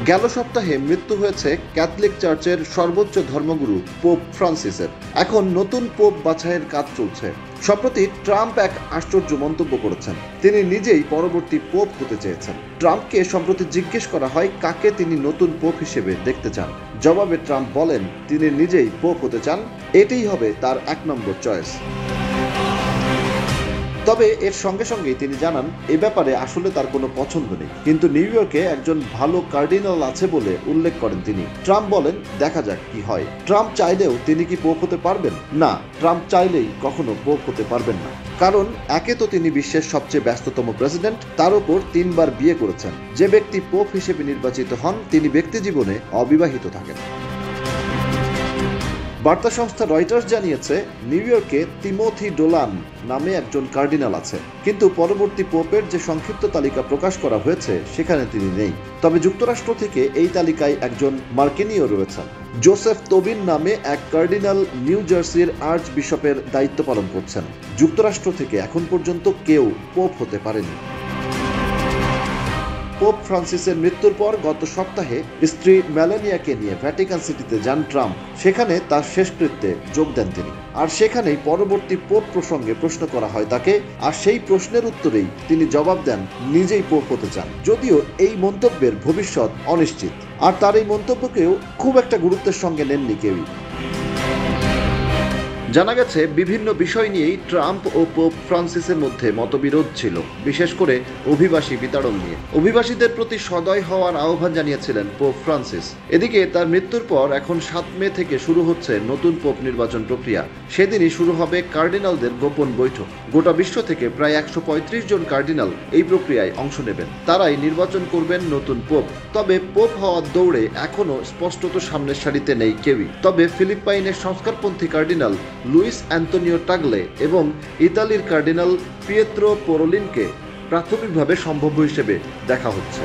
গেল সপ্তাহে মৃত্যু হয়েছে ক্যাথলিক চার্চের সর্বোচ্চ ধর্মগুরু পোপ ফ্রান্সিসের। এখন নতুন পোপ বাছাইয়ের কাজ চলছে। সম্প্রতি ট্রাম্প এক আশ্চর্য মন্তব্য করেছেন। তিনি নিজেই পরবর্তী পোপ হতে চেয়েছেন। ট্রাম্পকে সম্প্রতি জিজ্ঞেস করা হয় কাকে তিনি নতুন পোপ হিসেবে দেখতে চান। জবাবে ট্রাম্প বলেন তিনি নিজেই পোপ হতে চান, এটাই হবে তার 1 নম্বর চয়েস। তবে এর সঙ্গে সঙ্গেই তিনি জানান এ ব্যাপারে আসলে তার কোনো পছন্দ নেই, কিন্তু নিউ ইয়র্কে একজন ভালো কার্ডিনাল আছে বলে উল্লেখ করেন তিনি। ট্রাম্প বলেন দেখা যাক কি হয়। ট্রাম্প চাইলেও তিনি কি পোপ হতে পারবেন? না, ট্রাম্প চাইলেই কখনো পোপ হতে পারবেন না। কারণ একে তো তিনি বিশ্বের সবচেয়ে ব্যস্ততম প্রেসিডেন্ট, তার উপর 3 বার বিয়ে করেছেন। যে ব্যক্তি পোপ হিসেবে নির্বাচিত হন তিনি ব্যক্তি জীবনে অবিবাহিত থাকেন। বার্তা সংস্থা রয়টার্স জানিয়েছে নিউ ইয়র্কে তিমোথি ডোলান নামে একজন কার্ডিনাল আছে, কিন্তু পরবর্তী পোপের যে সংক্ষিপ্ত তালিকা প্রকাশ করা হয়েছে সেখানে তিনি নেই। তবে যুক্তরাষ্ট্র থেকে এই তালিকায় একজন মার্কিনীয় রয়েছেন। জোসেফ তোবিন নামে এক কার্ডিনাল নিউ জার্সির আর্চ বিশপের দায়িত্ব পালন করছেন। যুক্তরাষ্ট্র থেকে এখন পর্যন্ত কেউ পোপ হতে পারেনি। পোপ ফ্রান্সিসের মৃত্যুর পর গত সপ্তাহে স্ত্রী মেলানিয়াকে নিয়ে ভ্যাটিকান সিটিতে যান ট্রাম্প। সেখানে তার শেষকৃত্যে যোগ দেন তিনি। আর সেখানেই পরবর্তী পোপ প্রসঙ্গে প্রশ্ন করা হয় তাকে, আর সেই প্রশ্নের উত্তরেই তিনি জবাব দেন নিজেই পোপ হতে চান। যদিও এই মন্তব্যের ভবিষ্যৎ অনিশ্চিত, আর তার এই মন্তব্যকেও খুব একটা গুরুত্বের সঙ্গে নেননি কেউই। জানা গেছে বিভিন্ন বিষয় নিয়েই ট্রাম্প ও পোপ ফ্রান্সিসের মধ্যে মতবিরোধ ছিল, বিশেষ করে অভিবাসী বিতাড়ন নিয়ে। অভিবাসীদের প্রতি সদয় হওয়ার আহ্বান জানিয়েছিলেন পোপ ফ্রান্সিস। এদিকে তার মৃত্যুর পর এখন 7 মে থেকে শুরু হচ্ছে নতুন পোপ নির্বাচন প্রক্রিয়া। সেদিনই শুরু হবে কার্ডিনালদের গোপন বৈঠক। গোটা বিশ্ব থেকে প্রায় 135 জন কার্ডিনাল এই প্রক্রিয়ায় অংশ নেবেন। তারাই নির্বাচন করবেন নতুন পোপ। তবে পোপ হওয়ার দৌড়ে এখনো স্পষ্টত সামনের সারিতে নেই কেউই। তবে ফিলিপাইনের সংস্কারপন্থী কার্ডিনাল লুইস অ্যান্তোনিও টাগলে এবং ইতালির কার্ডিনাল পিয়েত্রো পোরোলিনকে প্রাথমিকভাবে সম্ভাব্য হিসেবে দেখা হচ্ছে।